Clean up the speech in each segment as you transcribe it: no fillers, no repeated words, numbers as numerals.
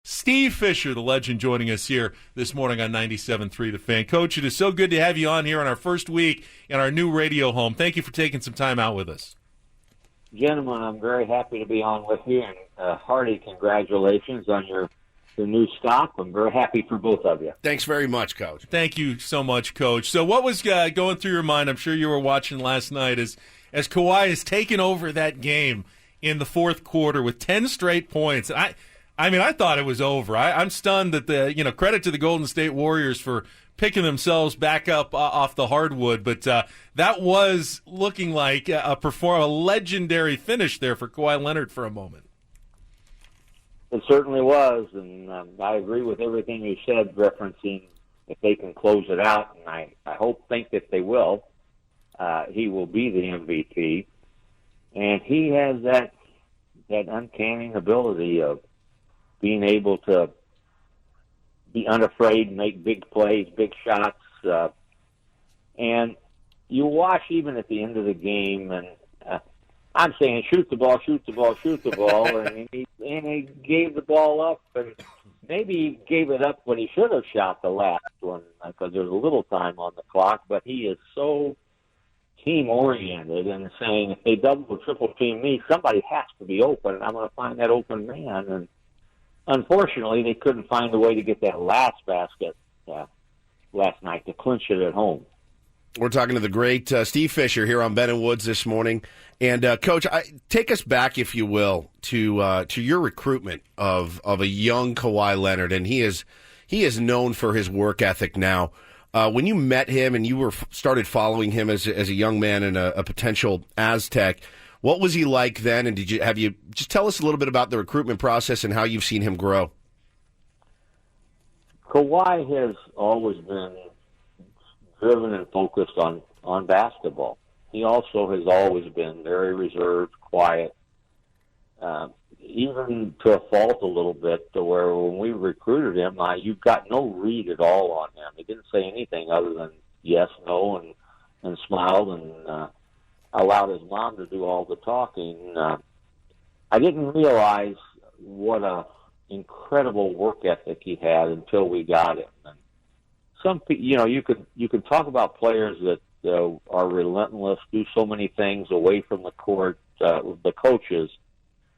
Steve Fisher, the legend, joining us here this morning on 97.3 The Fan. Coach, it is so good to have you on here on our first week in our new radio home. Thank you for taking some time out with us. Gentlemen, I'm very happy to be on with you, and hearty congratulations on your new stop. I'm very happy for both of you. Thanks very much, Coach. Thank you so much, Coach. So what was going through your mind? I'm sure you were watching last night as Kawhi has taken over that game in the fourth quarter with 10 straight points. I thought it was over. I'm stunned that credit to the Golden State Warriors for picking themselves back up off the hardwood, but that was looking like a legendary finish there for Kawhi Leonard for a moment. It certainly was, and I agree with everything you said, referencing if they can close it out, and I think that they will. He will be the MVP, and he has that uncanny ability of being able to be unafraid, make big plays, big shots. And you watch even at the end of the game, and I'm saying shoot the ball, shoot the ball, shoot the ball. and he gave the ball up, and maybe he gave it up when he should have shot the last one because there was a little time on the clock. But he is so team-oriented and saying, if they double or triple team me, somebody has to be open, and I'm going to find that open man. And unfortunately, they couldn't find a way to get that last basket last night to clinch it at home. We're talking to the great Steve Fisher here on Ben and Woods this morning. And, Coach, take us back, if you will, to your recruitment of a young Kawhi Leonard. And he is known for his work ethic now. When you met him and you started following him as a young man and a potential Aztec, what was he like then? And have you just tell us a little bit about the recruitment process and how you've seen him grow? Kawhi has always been driven and focused on basketball. He also has always been very reserved, quiet, even to a fault a little bit, to where when we recruited him, you got no read at all on him. He didn't say anything other than yes, no, and smiled and allowed his mom to do all the talking. I didn't realize what a incredible work ethic he had until we got him. And some people, you could talk about players that are relentless, do so many things away from the court, the coaches.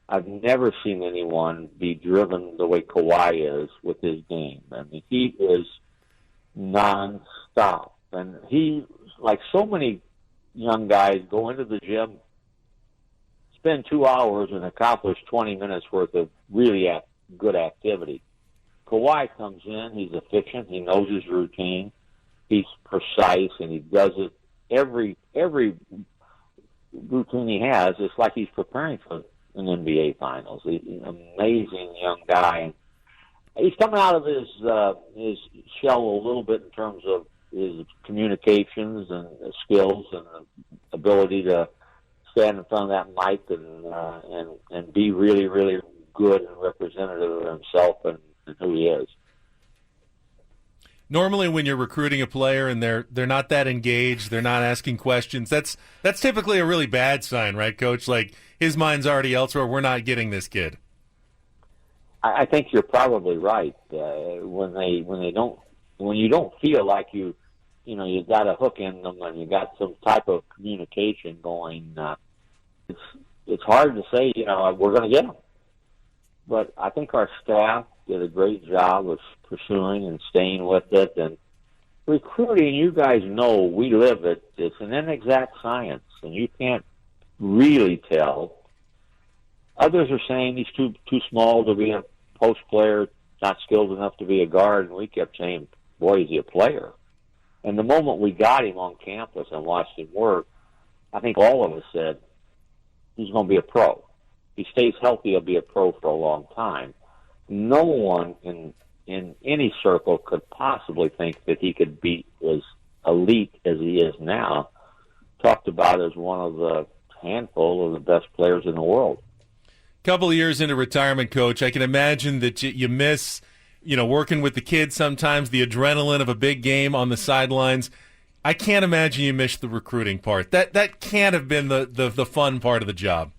I've never seen anyone be driven the way Kawhi is with his game. I mean, he is nonstop, and he, like so many young guys, go into the gym, spend 2 hours, and accomplish 20 minutes worth of really good activity. Kawhi comes in, he's efficient, he knows his routine, he's precise, and he does it every routine he has. It's like he's preparing for an NBA Finals. He's an amazing young guy, and he's coming out of his shell a little bit in terms of his communications and skills and ability to stand in front of that mic and be really, really good and representative of himself and who he is. Normally, when you're recruiting a player and they're not that engaged, they're not asking questions, that's typically a really bad sign, right, Coach? Like, his mind's already elsewhere. We're not getting this kid. I think you're probably right. When you don't feel like you got a hook in them and you got some type of communication going, it's hard to say, we're going to get them. But I think our staff did a great job of pursuing and staying with it. And recruiting, you guys know, we live it. It's an inexact science, and you can't really tell. Others are saying he's too small to be a post player, not skilled enough to be a guard, and we kept saying, boy, is he a player. And the moment we got him on campus and watched him work, I think all of us said, he's going to be a pro. If he stays healthy, he'll be a pro for a long time. No one in any circle could possibly think that he could be as elite as he is now, talked about as one of the handful of the best players in the world. Couple of years into retirement, Coach, I can imagine that you miss, working with the kids sometimes, the adrenaline of a big game on the sidelines. I can't imagine you miss the recruiting part. That can't have been the fun part of the job.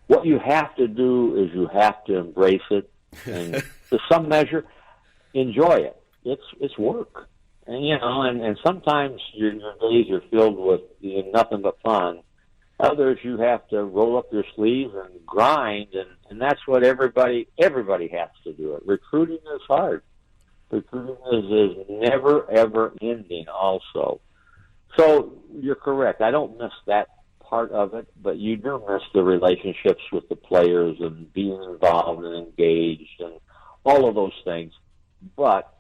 What you have to do is you have to embrace it And to some measure, enjoy it. It's work. And, and sometimes your days are filled with nothing but fun. Others, you have to roll up your sleeves and grind, and that's what everybody has to do it. Recruiting is hard. Recruiting is never, ever ending also. So you're correct. I don't miss that part of it, but you do miss the relationships with the players and being involved and engaged and all of those things. But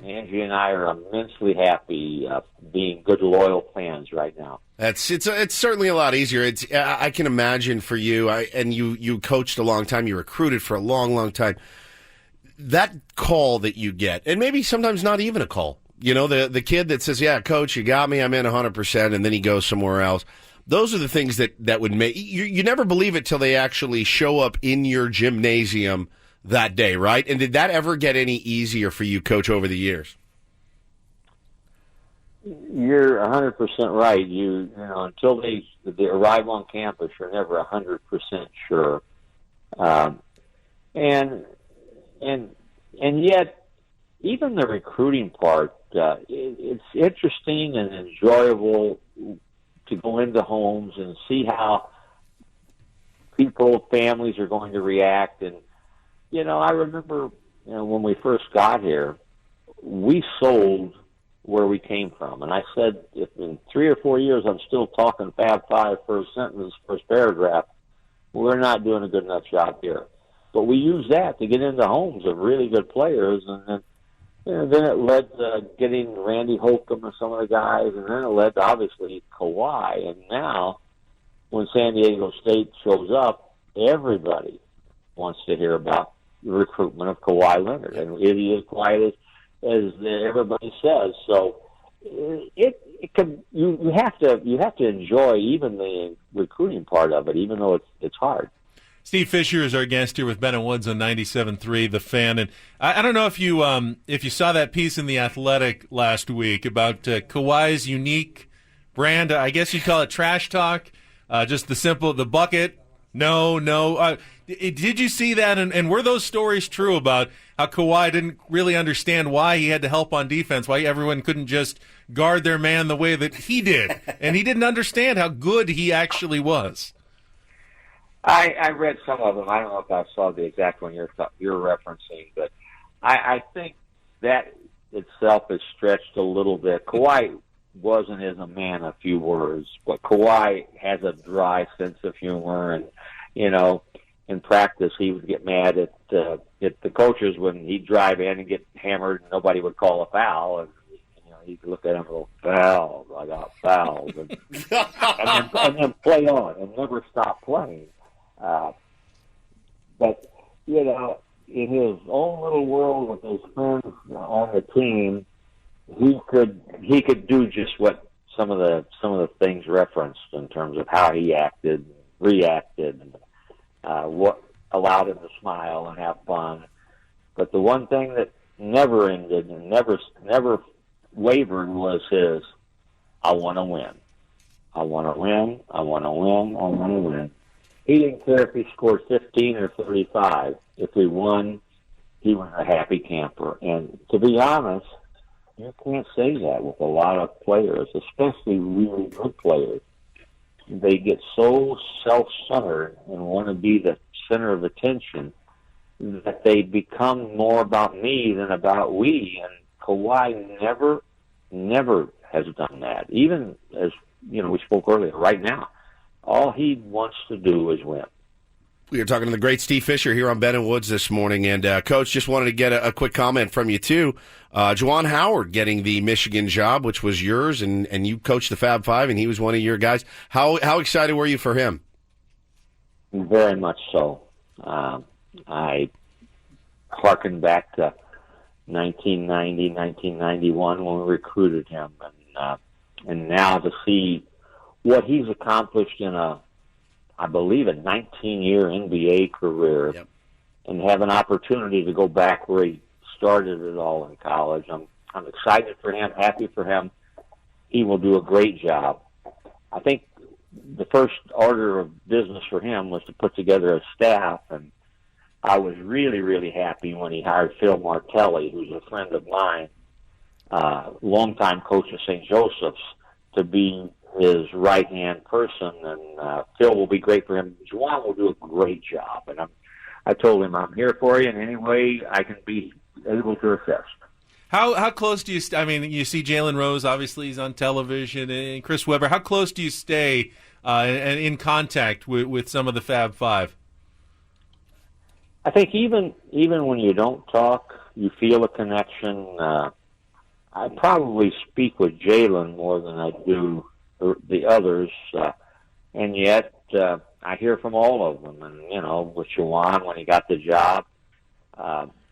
Angie and I are immensely happy being good, loyal fans right now. It's certainly a lot easier. I can imagine for you, and you coached a long time, you recruited for a long, long time. That call that you get, and maybe sometimes not even a call, the kid that says, yeah, coach, you got me, I'm in 100%, and then he goes somewhere else. Those are the things that would make you never believe it till they actually show up in your gymnasium that day, right? And did that ever get any easier for you, Coach, over the years? You're 100% right. Until they arrive on campus, you're never 100% sure. And yet, even the recruiting part, it's interesting and enjoyable to go into homes and see how families are going to react. And, I remember, when we first got here, we sold where we came from. And I said, if in 3 or 4 years I'm still talking Fab Five, first sentence, first paragraph, we're not doing a good enough job here. But we used that to get into homes of really good players, and then it led to getting Randy Holcomb and some of the guys, and then it led to, obviously, Kawhi. And now, when San Diego State shows up, everybody wants to hear about the recruitment of Kawhi Leonard, and it is quiet as everybody says. So you have to enjoy even the recruiting part of it, even though it's hard. Steve Fisher is our guest here with Ben and Woods on 97.3 The Fan, and I don't know if you saw that piece in The Athletic last week about Kawhi's unique brand. I guess you'd call it trash talk. Just the bucket. No. Did you see that? And were those stories true about how Kawhi didn't really understand why he had to help on defense, why everyone couldn't just guard their man the way that he did, and he didn't understand how good he actually was? I read some of them. I don't know if I saw the exact one you're referencing, but I think that itself is stretched a little bit. Kawhi wasn't as a man of few words, but Kawhi has a dry sense of humor, and in practice he would get mad at the coaches when he'd drive in and get hammered and nobody would call a foul, and he'd look at him and go, fouls, I got fouls, and then play on and never stop playing. But in his own little world with his friends on the team, he could do just what some of the things referenced in terms of how he acted, reacted, and what allowed him to smile and have fun. But the one thing that never ended and never wavered was his, I want to win. I want to win. I want to win. I want to win. He didn't care if he scored 15 or 35. If he won, he was a happy camper. And to be honest, you can't say that with a lot of players, especially really good players. They get so self-centered and want to be the center of attention that they become more about me than about we. And Kawhi never has done that. Even as, we spoke earlier, right now, all he wants to do is win. We are talking to the great Steve Fisher here on Ben and Woods this morning. And, Coach, just wanted to get a quick comment from you, too. Juwan Howard getting the Michigan job, which was yours, and you coached the Fab Five, and he was one of your guys. How excited were you for him? Very much so. I harken back to 1990, 1991 when we recruited him. And now to see what he's accomplished in I believe, a 19-year NBA career, yep, and have an opportunity to go back where he started it all in college. I'm excited for him, happy for him. He will do a great job. I think the first order of business for him was to put together a staff, and I was really, really happy when he hired Phil Martelli, who's a friend of mine, longtime coach of St. Joseph's, to be his right-hand person, and Phil will be great for him. Juwan will do a great job, and I told him I'm here for you in any way I can be able to assist. How close do you? I mean, you see Jalen Rose. Obviously, he's on television, and Chris Webber. How close do you stay and in contact with some of the Fab Five? I think even when you don't talk, you feel a connection. I probably speak with Jalen more than I do the others, and yet I hear from all of them. And with Juwan when he got the job,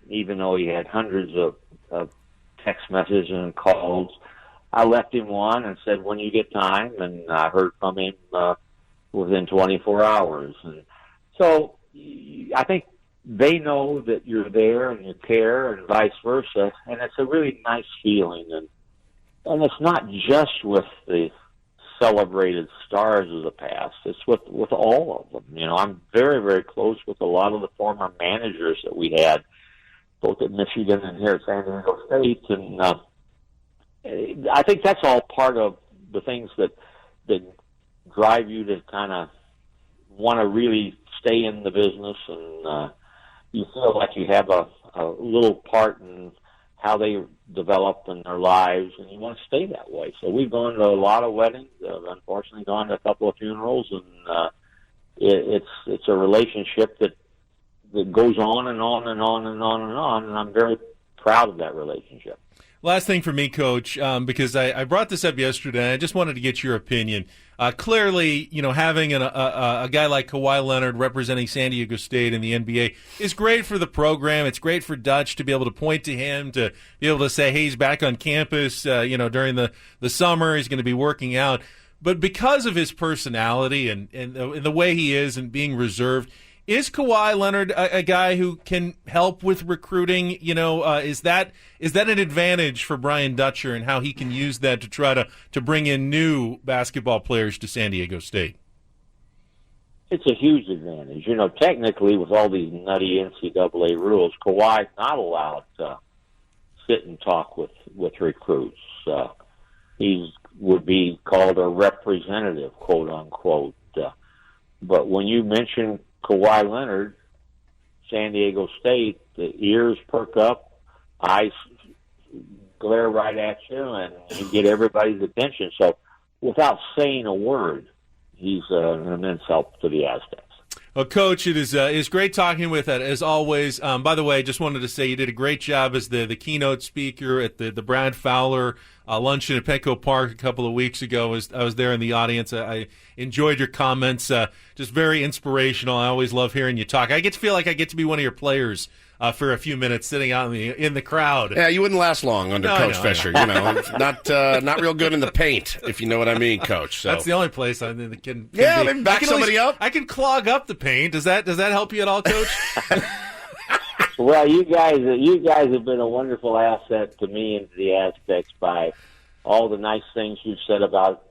even though he had hundreds of text messages and calls, I left him one and said, when you get time, and I heard from him within 24 hours. And so I think they know that you're there and you care, and vice versa, and it's a really nice feeling. And it's not just with the celebrated stars of the past, it's with all of them. I'm very, very close with a lot of the former managers that we had, both at Michigan and here at San Diego State, and I think that's all part of the things that drive you to kind of want to really stay in the business, and you feel like you have a little part in how they develop in their lives, and you want to stay that way. So we've gone to a lot of weddings, unfortunately gone to a couple of funerals, and it's a relationship that goes on and on and on and on and on, and I'm very proud of that relationship. Last thing for me, Coach, because I brought this up yesterday, and I just wanted to get your opinion. Clearly, having a guy like Kawhi Leonard representing San Diego State in the NBA is great for the program. It's great for Dutch to be able to point to him, to be able to say, hey, he's back on campus, during the summer. He's going to be working out. But because of his personality and the way he is and being reserved, is Kawhi Leonard a guy who can help with recruiting? Is that an advantage for Brian Dutcher and how he can use that to try to bring in new basketball players to San Diego State? It's a huge advantage. Technically, with all these nutty NCAA rules, Kawhi's not allowed to sit and talk with recruits. He would be called a representative, quote unquote. But when you mention Kawhi Leonard, San Diego State, the ears perk up, eyes glare right at you, and you get everybody's attention. So without saying a word, he's an immense help to the Aztecs. Well, Coach, it is great talking with that, as always. By the way, just wanted to say you did a great job as the keynote speaker at the Brad Fowler luncheon at Petco Park a couple of weeks ago. I was there in the audience. I enjoyed your comments, just very inspirational. I always love hearing you talk. I get to feel like I get to be one of your players for a few minutes sitting out in the crowd. Yeah, you wouldn't last long under Coach Fisher. Not real good in the paint, if you know what I mean, Coach. So. That's the only place I think that can maybe back somebody up. I can clog up the paint. Does that help you at all, Coach? Well, you guys have been a wonderful asset to me and to the Aztecs by all the nice things you've said about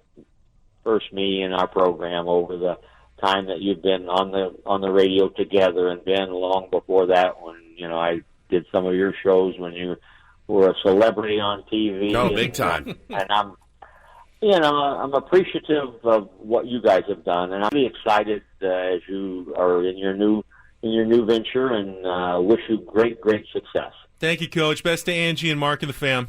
first me and our program over the time that you've been on the radio together, and Ben long before that when I did some of your shows when you were a celebrity on TV. No, big time. And I'm appreciative of what you guys have done, and I'm really excited as you are in your new venture, and wish you great success. Thank you, Coach. Best to Angie and Mark and the fam.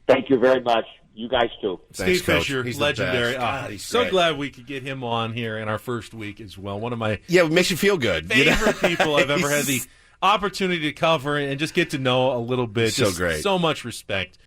Thank you very much. You guys too. Steve Fisher, he's legendary. God, he's so great. Glad we could get him on here in our first week as well. One of my it makes you feel good. Favorite people I've ever had the opportunity to cover and just get to know a little bit. So just great. So much respect